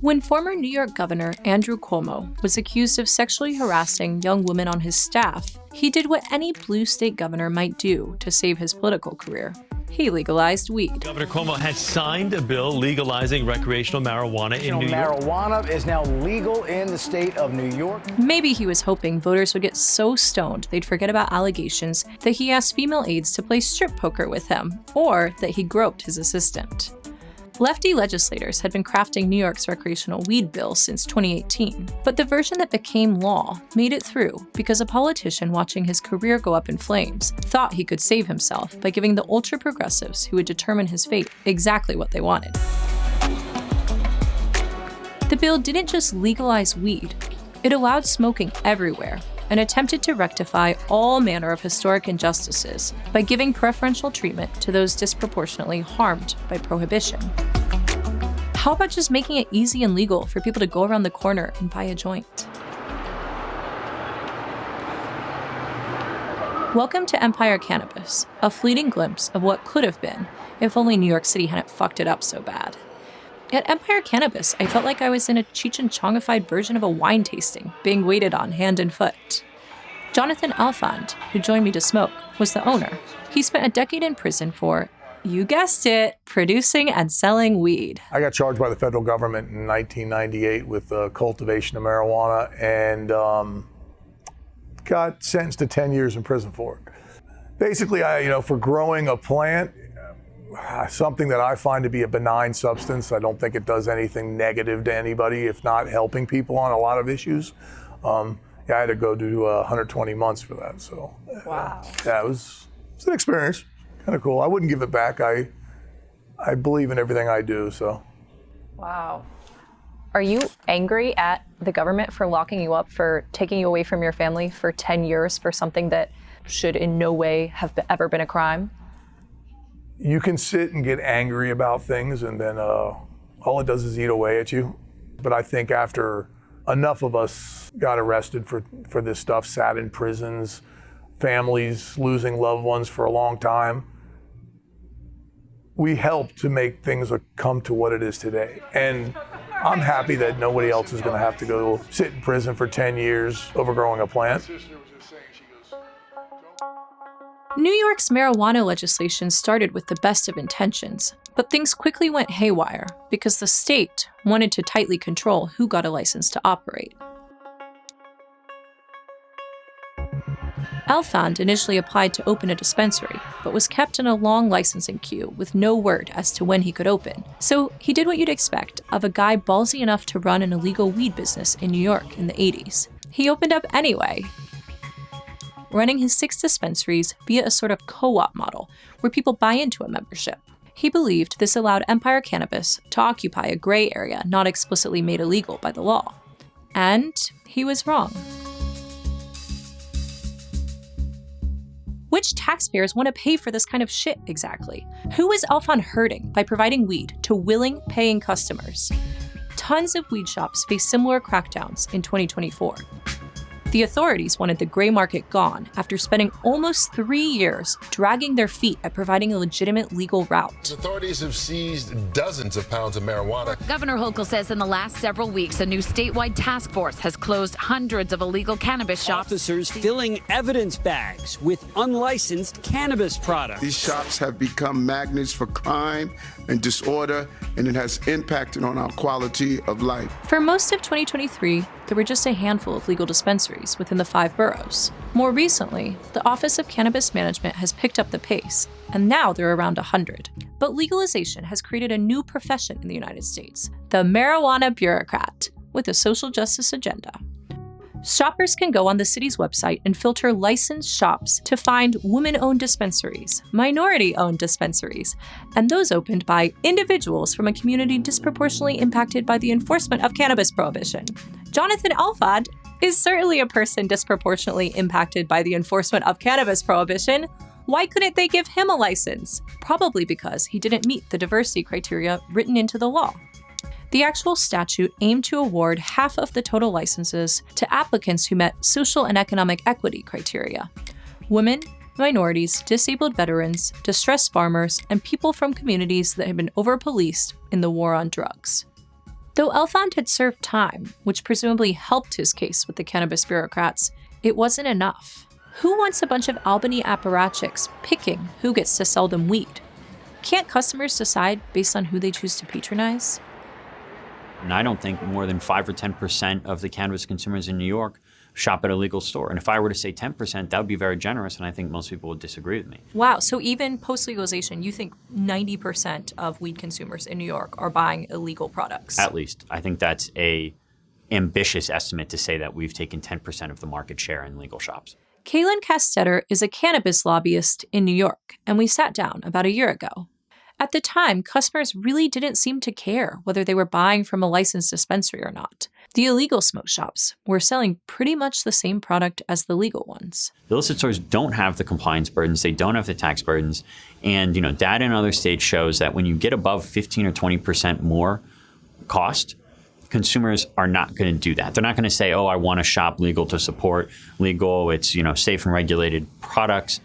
When former New York Governor Andrew Cuomo was accused of sexually harassing young women on his staff, he did what any blue state governor might do to save his political career. He legalized weed. Governor Cuomo has signed a bill legalizing recreational marijuana in New York. Marijuana is now legal in the state of New York. Maybe he was hoping voters would get so stoned they'd forget about allegations that he asked female aides to play strip poker with him, or that he groped his assistant. Lefty legislators had been crafting New York's recreational weed bill since 2018, but the version that became law made it through because a politician watching his career go up in flames thought he could save himself by giving the ultra-progressives who would determine his fate exactly what they wanted. The bill didn't just legalize weed, it allowed smoking everywhere and attempted to rectify all manner of historic injustices by giving preferential treatment to those disproportionately harmed by prohibition. How about just making it easy and legal for people to go around the corner and buy a joint? Welcome to Empire Cannabis, a fleeting glimpse of what could have been if only New York City hadn't fucked it up so bad. At Empire Cannabis, I felt like I was in a Cheech and Chongified version of a wine tasting, being waited on hand and foot. Jonathan Alfand, who joined me to smoke, was the owner. He spent a decade in prison for, you guessed it, producing and selling weed. I got charged by the federal government in 1998 with cultivation of marijuana and got sentenced to 10 years in prison for it. Basically, for growing a plant, something that I find to be a benign substance. I don't think it does anything negative to anybody, if not helping people on a lot of issues. I had to go do 120 months for that. So, wow. It was an experience. Kind of cool. I wouldn't give it back. I believe in everything I do. So. Wow. Are you angry at the government for locking you up, for taking you away from your family for 10 years for something that should in no way have ever been a crime? You can sit and get angry about things, and then all it does is eat away at you. But I think after enough of us got arrested for this stuff, sat in prisons, families losing loved ones for a long time, we helped to make things come to what it is today. And I'm happy that nobody else is going to have to go sit in prison for 10 years over growing a plant. New York's marijuana legislation started with the best of intentions, but things quickly went haywire because the state wanted to tightly control who got a license to operate. Alfand initially applied to open a dispensary, but was kept in a long licensing queue with no word as to when he could open. So he did what you'd expect of a guy ballsy enough to run an illegal weed business in New York in the 80s. He opened up anyway, running his 6 dispensaries via a sort of co-op model where people buy into a membership. He believed this allowed Empire Cannabis to occupy a gray area not explicitly made illegal by the law. And he was wrong. Which taxpayers want to pay for this kind of shit exactly? Who is Alfand hurting by providing weed to willing, paying customers? Tons of weed shops face similar crackdowns in 2024. The authorities wanted the gray market gone after spending almost 3 years dragging their feet at providing a legitimate legal route. Authorities have seized dozens of pounds of marijuana. Governor Hochul says in the last several weeks, a new statewide task force has closed hundreds of illegal cannabis shops. Officers filling evidence bags with unlicensed cannabis products. These shops have become magnets for crime and disorder, and it has impacted on our quality of life. For most of 2023, there were just a handful of legal dispensaries within the 5 boroughs. More recently, the Office of Cannabis Management has picked up the pace, and now there are around 100. But legalization has created a new profession in the United States, the marijuana bureaucrat, with a social justice agenda. Shoppers can go on the city's website and filter licensed shops to find women-owned dispensaries, minority-owned dispensaries, and those opened by individuals from a community disproportionately impacted by the enforcement of cannabis prohibition. Jonathan Alfand is certainly a person disproportionately impacted by the enforcement of cannabis prohibition. Why couldn't they give him a license? Probably because he didn't meet the diversity criteria written into the law. The actual statute aimed to award half of the total licenses to applicants who met social and economic equity criteria: women, minorities, disabled veterans, distressed farmers, and people from communities that had been over-policed in the war on drugs. Though Elfond had served time, which presumably helped his case with the cannabis bureaucrats, it wasn't enough. Who wants a bunch of Albany apparatchiks picking who gets to sell them weed? Can't customers decide based on who they choose to patronize? And I don't think more than 5 or 10% of the cannabis consumers in New York shop at a legal store. And if I were to say 10%, that would be very generous, and I think most people would disagree with me. Wow, so even post-legalization, you think 90% of weed consumers in New York are buying illegal products? At least. I think that's a ambitious estimate to say that we've taken 10% of the market share in legal shops. Kaylin Castetter is a cannabis lobbyist in New York, and we sat down about a year ago. At the time, customers really didn't seem to care whether they were buying from a licensed dispensary or not. The illegal smoke shops were selling pretty much the same product as the legal ones. The illicit stores don't have the compliance burdens, they don't have the tax burdens, and data in other states shows that when you get above 15 or 20% more cost, consumers are not going to do that. They're not going to say, oh, I want to shop legal to support legal, it's safe and regulated products.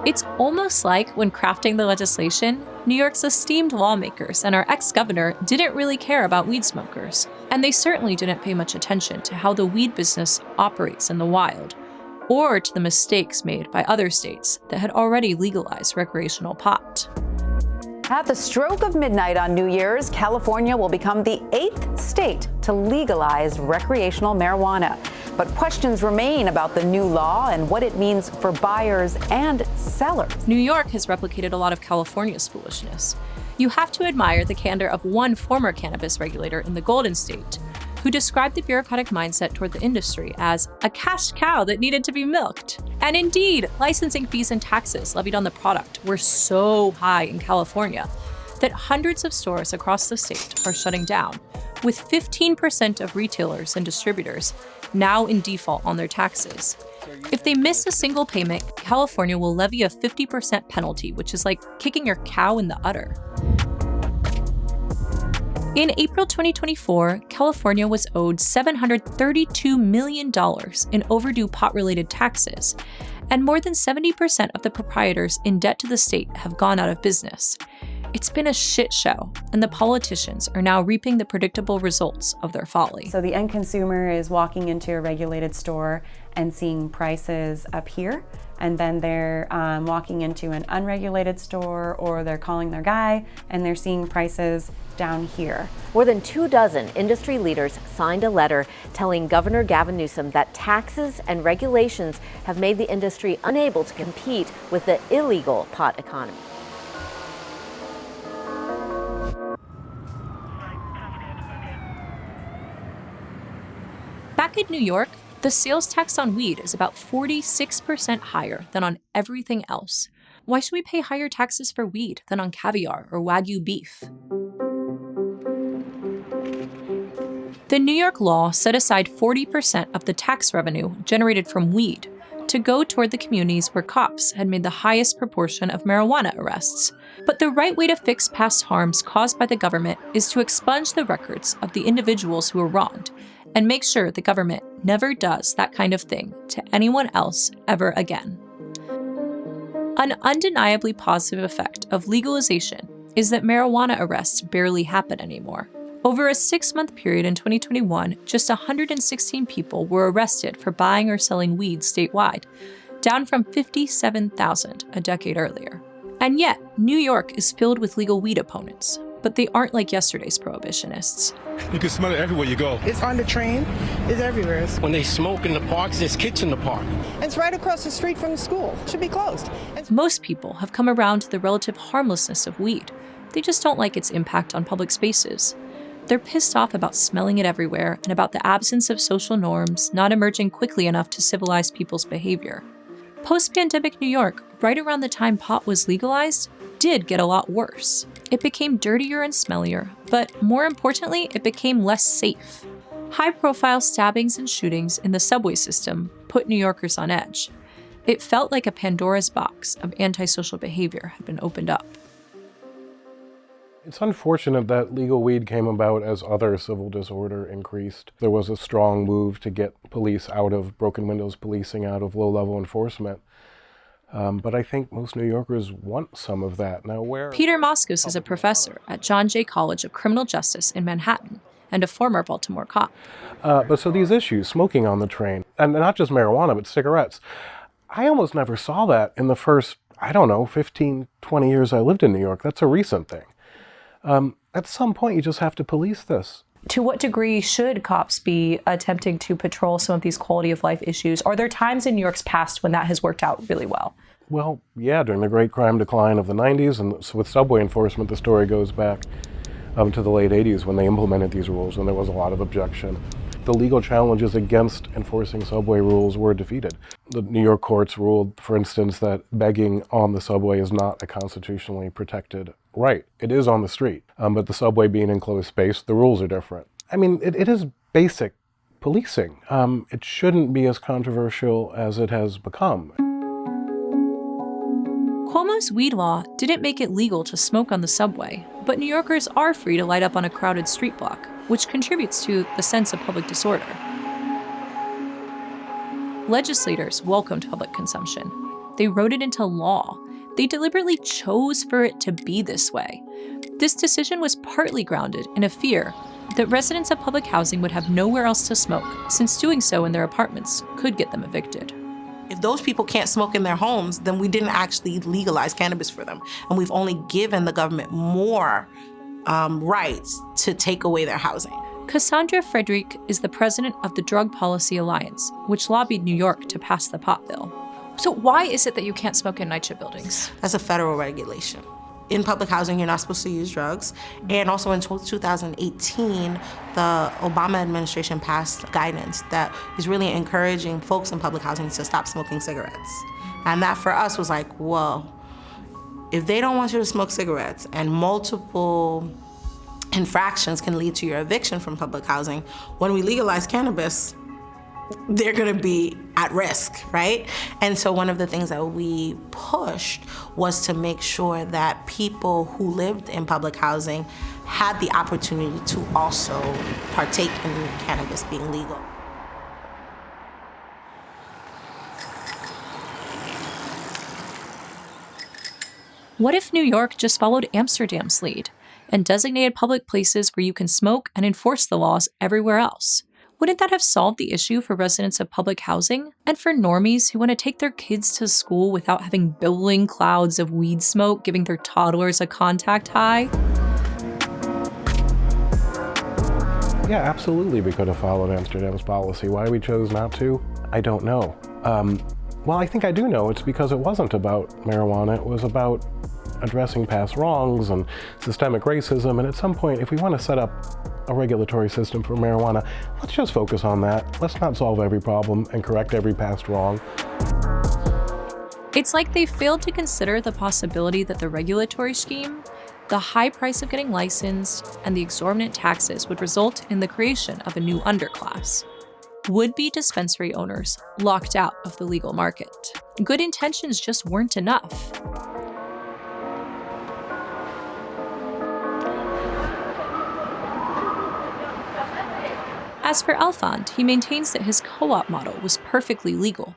It's almost like when crafting the legislation, New York's esteemed lawmakers and our ex-governor didn't really care about weed smokers. And they certainly didn't pay much attention to how the weed business operates in the wild, or to the mistakes made by other states that had already legalized recreational pot. At the stroke of midnight on New Year's, California will become the 8th state to legalize recreational marijuana. But questions remain about the new law and what it means for buyers and sellers. New York has replicated a lot of California's foolishness. You have to admire the candor of one former cannabis regulator in the Golden State, who described the bureaucratic mindset toward the industry as a cash cow that needed to be milked. And indeed, licensing fees and taxes levied on the product were so high in California that hundreds of stores across the state are shutting down, with 15% of retailers and distributors now in default on their taxes. If they miss a single payment, California will levy a 50% penalty, which is like kicking your cow in the udder. In April 2024, California was owed $732 million in overdue pot-related taxes, and more than 70% of the proprietors in debt to the state have gone out of business. It's been a shit show, and the politicians are now reaping the predictable results of their folly. So the end consumer is walking into a regulated store and seeing prices up here, and then they're walking into an unregulated store, or they're calling their guy and they're seeing prices down here. More than 24 industry leaders signed a letter telling Governor Gavin Newsom that taxes and regulations have made the industry unable to compete with the illegal pot economy. Back in New York, the sales tax on weed is about 46% higher than on everything else. Why should we pay higher taxes for weed than on caviar or Wagyu beef? The New York law set aside 40% of the tax revenue generated from weed to go toward the communities where cops had made the highest proportion of marijuana arrests. But the right way to fix past harms caused by the government is to expunge the records of the individuals who were wronged and make sure the government never does that kind of thing to anyone else ever again. An undeniably positive effect of legalization is that marijuana arrests barely happen anymore. Over a 6-month period in 2021, just 116 people were arrested for buying or selling weed statewide, down from 57,000 a decade earlier. And yet, New York is filled with legal weed opponents, but they aren't like yesterday's prohibitionists. You can smell it everywhere you go. It's on the train, it's everywhere. When they smoke in the parks, there's kids in the park. It's right across the street from the school. It should be closed. Most people have come around to the relative harmlessness of weed. They just don't like its impact on public spaces. They're pissed off about smelling it everywhere and about the absence of social norms not emerging quickly enough to civilize people's behavior. Post-pandemic New York, right around the time pot was legalized, did get a lot worse. It became dirtier and smellier, but more importantly, it became less safe. High-profile stabbings and shootings in the subway system put New Yorkers on edge. It felt like a Pandora's box of antisocial behavior had been opened up. It's unfortunate that legal weed came about as other civil disorder increased. There was a strong move to get police out of broken windows policing, out of low-level enforcement. But I think most New Yorkers want some of that. Now, Peter Moskos is a professor at John Jay College of Criminal Justice in Manhattan and a former Baltimore cop. But so these issues, smoking on the train, and not just marijuana, but cigarettes, I almost never saw that in the first, 15, 20 years I lived in New York. That's a recent thing. At some point, you just have to police this. To what degree should cops be attempting to patrol some of these quality of life issues? Are there times in New York's past when that has worked out really well? Well, yeah, during the great crime decline of the 90s, and with subway enforcement, the story goes back to the late 80s when they implemented these rules, and there was a lot of objection. The legal challenges against enforcing subway rules were defeated. The New York courts ruled, for instance, that begging on the subway is not a constitutionally protected right. It is on the street, but the subway being enclosed space, the rules are different. I mean, it is basic policing. It shouldn't be as controversial as it has become. Cuomo's weed law didn't make it legal to smoke on the subway, but New Yorkers are free to light up on a crowded street block, which contributes to the sense of public disorder. Legislators welcomed public consumption. They wrote it into law. They deliberately chose for it to be this way. This decision was partly grounded in a fear that residents of public housing would have nowhere else to smoke, since doing so in their apartments could get them evicted. If those people can't smoke in their homes, then we didn't actually legalize cannabis for them. And we've only given the government more rights to take away their housing. Cassandra Frederick is the president of the Drug Policy Alliance, which lobbied New York to pass the pot bill. So why is it that you can't smoke in night shift buildings? That's a federal regulation. In public housing, you're not supposed to use drugs. And also in 2018, the Obama administration passed guidance that is really encouraging folks in public housing to stop smoking cigarettes. And that for us was like, whoa, if they don't want you to smoke cigarettes and multiple infractions can lead to your eviction from public housing, when we legalize cannabis, they're gonna be at risk, right? And so one of the things that we pushed was to make sure that people who lived in public housing had the opportunity to also partake in cannabis being legal. What if New York just followed Amsterdam's lead and designated public places where you can smoke and enforce the laws everywhere else? Wouldn't that have solved the issue for residents of public housing and for normies who want to take their kids to school without having billowing clouds of weed smoke giving their toddlers a contact high? Yeah, absolutely we could have followed Amsterdam's policy. Why we chose not to, I don't know. Well, I think I do know. It's because it wasn't about marijuana. It was about addressing past wrongs and systemic racism. And at some point, if we want to set up a regulatory system for marijuana, let's just focus on that. Let's not solve every problem and correct every past wrong. It's like they failed to consider the possibility that the regulatory scheme, the high price of getting licensed, and the exorbitant taxes would result in the creation of a new underclass. Would-be dispensary owners locked out of the legal market. Good intentions just weren't enough. As for Alfond, he maintains that his co-op model was perfectly legal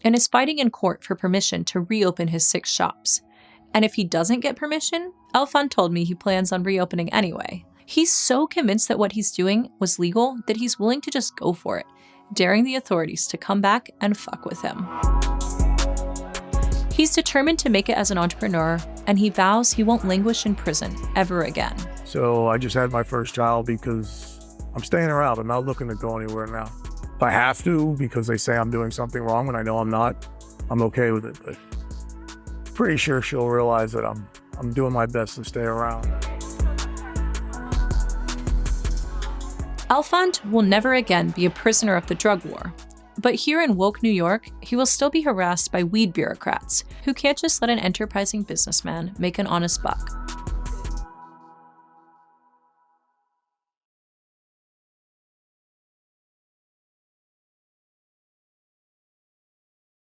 and is fighting in court for permission to reopen his 6 shops. And if he doesn't get permission, Alfond told me he plans on reopening anyway. He's so convinced that what he's doing was legal that he's willing to just go for it, daring the authorities to come back and fuck with him. He's determined to make it as an entrepreneur, and he vows he won't languish in prison ever again. So I just had my first child because I'm staying around. I'm not looking to go anywhere now. If I have to, because they say I'm doing something wrong when I know I'm not, I'm okay with it. But pretty sure she'll realize that I'm doing my best to stay around. Alfond will never again be a prisoner of the drug war. But here in woke New York, he will still be harassed by weed bureaucrats who can't just let an enterprising businessman make an honest buck.